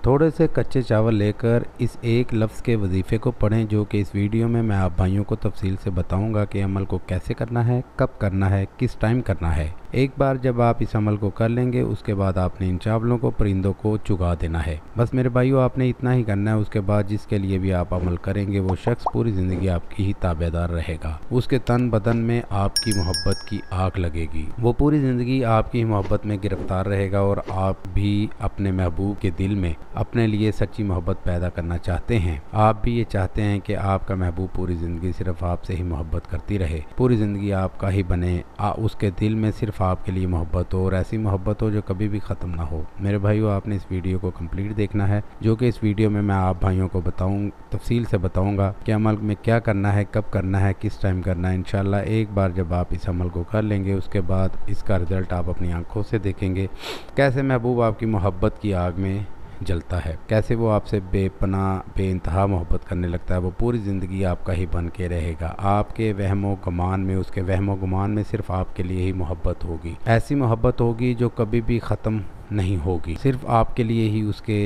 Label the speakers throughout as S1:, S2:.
S1: थोड़े से कच्चे चावल लेकर इस एक लफ्ज़ के वजीफ़े को पढ़ें, जो कि इस वीडियो में मैं आप भाइयों को तफसील से बताऊंगा कि अमल को कैसे करना है, कब करना है, किस टाइम करना है। एक बार जब आप इस अमल को कर लेंगे, उसके बाद आपने इन चावलों को परिंदों को चुगा देना है। बस मेरे भाइयों, आपने इतना ही करना है। उसके बाद जिसके लिए भी आप अमल करेंगे, वो शख्स पूरी ज़िंदगी आपकी ही ताबेदार रहेगा। उसके तन बदन में आपकी मोहब्बत की आग लगेगी। वो पूरी ज़िंदगी आपकी मोहब्बत में गिरफ्तार रहेगा और आप भी अपने महबूब के दिल में अपने लिए सच्ची मोहब्बत पैदा करना चाहते हैं। आप भी ये चाहते हैं कि आपका महबूब पूरी ज़िंदगी सिर्फ आपसे ही मोहब्बत करती रहे, पूरी ज़िंदगी आपका ही बने, उसके दिल में सिर्फ आपके लिए मोहब्बत हो और ऐसी मोहब्बत हो जो कभी भी ख़त्म ना हो। मेरे भाइयों, आपने इस वीडियो को कंप्लीट देखना है, जो कि इस वीडियो में मैं आप भाइयों को तफसील से बताऊंगा कि अमल में क्या करना है, कब करना है, किस टाइम करना है। इंशाल्लाह एक बार जब आप इस अमल को कर लेंगे, उसके बाद इसका रिज़ल्ट आप अपनी आंखों से देखेंगे, कैसे महबूब आपकी मोहब्बत की आग में जलता है, कैसे वो आपसे बेपनाह बेइंतहा मोहब्बत करने लगता है। वो पूरी ज़िंदगी आपका ही बन के रहेगा। आपके वहमो गुमान में, उसके वहमो गुमान में सिर्फ आपके लिए ही मोहब्बत होगी। ऐसी मोहब्बत होगी जो कभी भी ख़त्म नहीं होगी, सिर्फ आपके लिए ही उसके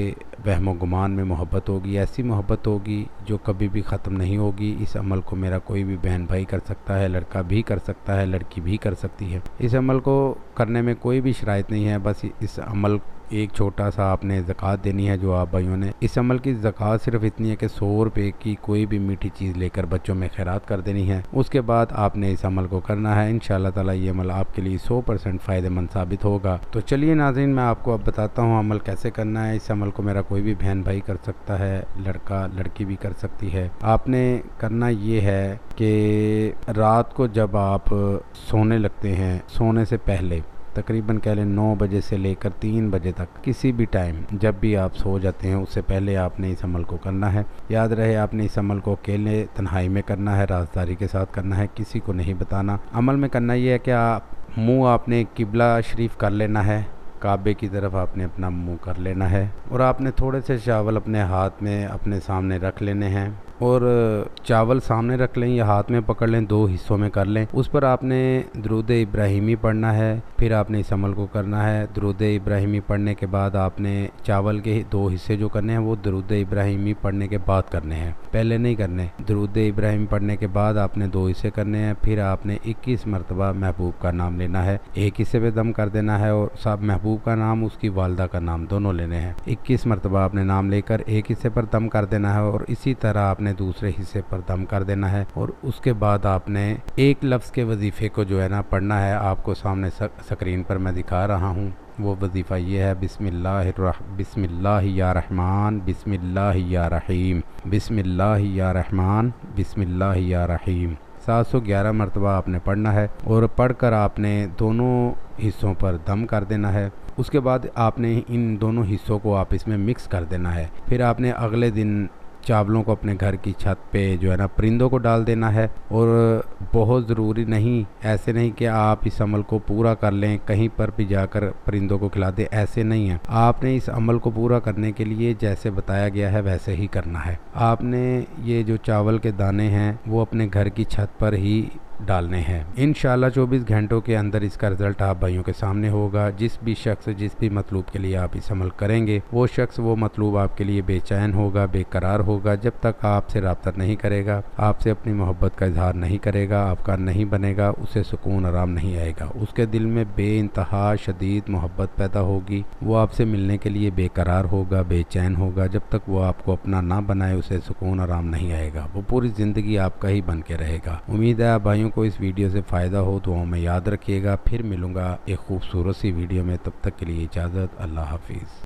S1: वहमो गुमान में मोहब्बत होगी। ऐसी मोहब्बत होगी जो कभी भी ख़त्म नहीं होगी। इस अमल को मेरा कोई भी बहन भाई कर सकता है, लड़का भी कर सकता है, लड़की भी कर सकती है। इस अमल को करने में कोई भी शराइत नहीं है। बस इस अमल एक छोटा सा आपने ज़कात देनी है, जो आप भाइयों ने इस अमल की ज़कात सिर्फ इतनी है कि 100 रुपये की कोई भी मीठी चीज़ लेकर बच्चों में खैरात कर देनी है। उसके बाद आपने इस अमल को करना है। इंशाअल्लाह ताला ये अमल आपके लिए 100% फ़ायदेमंद साबित होगा। तो चलिए नाज़रीन, मैं आपको अब बताता हूँ अमल कैसे करना है। इस अमल को मेरा कोई भी बहन भाई कर सकता है, लड़का लड़की भी कर सकती है। आपने करना ये है कि रात को जब आप सोने लगते हैं, सोने से पहले तकरीबन कह लें 9 बजे से लेकर 3 बजे तक, किसी भी टाइम जब भी आप सो जाते हैं, उससे पहले आपने इस अमल को करना है। याद रहे, आपने इस अमल को अकेले तन्हाई में करना है, राज़दारी के साथ करना है, किसी को नहीं बताना। अमल में करना ये है कि मुँह आपने किबला शरीफ कर लेना है, काबे की तरफ आपने अपना मुंह कर लेना है और आपने थोड़े से चावल अपने हाथ में अपने सामने रख लेने हैं। और चावल सामने रख लें या हाथ में पकड़ लें, 2 हिस्सों में कर लें। उस पर आपने दुरूद इब्राहिमी पढ़ना है। फिर आपने इस अमल को करना है। दुरूद इब्राहिमी पढ़ने के बाद आपने चावल के 2 हिस्से जो करने हैं वो दुरूद इब्राहिमी पढ़ने के बाद करने हैं, पहले नहीं करने। दुरूद इब्राहिमी पढ़ने के बाद आपने 2 हिस्से करने हैं। फिर आपने 21 मरतबा महबूब का नाम लेना है। एक हिस्से पे दम कर देना है और सब महबूब का नाम, उसकी वालदा का नाम दोनों लेने हैं। 21 मरतबा आपने नाम लेकर एक हिस्से पर दम कर देना है और इसी तरह आपने दूसरे हिस्से पर दम कर देना है। और उसके बाद आपने एक लफ्ज़ के वजीफ़े को जो है ना पढ़ना है। आपको सामने स्क्रीन पर मैं दिखा रहा हूँ। वो वजीफ़ा ये है, बिस्मिल्लाह या रहमान, बिस्मिल्लाह या रहीम, बिस्मिल्लाह या रहमान, बिस्मिल्लाह या रहीम। 711 मरतबा आपने पढ़ना है और पढ़कर आपने दोनों हिस्सों पर दम कर देना है। उसके बाद आपने इन दोनों हिस्सों को आपस में मिक्स कर देना है। फिर आपने अगले दिन चावलों को अपने घर की छत पे जो है ना परिंदों को डाल देना है। और बहुत ज़रूरी नहीं, ऐसे नहीं कि आप इस अमल को पूरा कर लें, कहीं पर भी जाकर परिंदों को खिला दें, ऐसे नहीं है। आपने इस अमल को पूरा करने के लिए जैसे बताया गया है वैसे ही करना है। आपने ये जो चावल के दाने हैं वो अपने घर की छत पर ही डालने हैं। इंशाल्लाह 24 घंटों के अंदर इसका रिज़ल्ट आप भाइयों के सामने होगा। जिस भी शख्स जिस भी मतलूब के लिए आप इस अमल करेंगे, वो शख्स वो मतलूब आपके लिए बेचैन होगा, बेकरार होगा। जब तक आपसे रब्ता नहीं करेगा, आपसे अपनी मोहब्बत का इजहार नहीं करेगा, आपका नहीं बनेगा, उसे सुकून आराम नहीं आएगा। उसके दिल में बेइंतहा शदीद मोहब्बत पैदा होगी। वो आपसे मिलने के लिए बेकरार होगा, बेचैन होगा। जब तक वो आपको अपना ना बनाए, उसे सुकून आराम नहीं आएगा। वो पूरी ज़िंदगी आपका ही बन के रहेगा। उम्मीद है आप भाइयों को इस वीडियो से फ़ायदा हो। दुआओं में याद रखिएगा। फिर मिलूँगा एक खूबसूरत सी वीडियो में। तब तक के लिए इजाज़त। अल्लाह हाफिज़।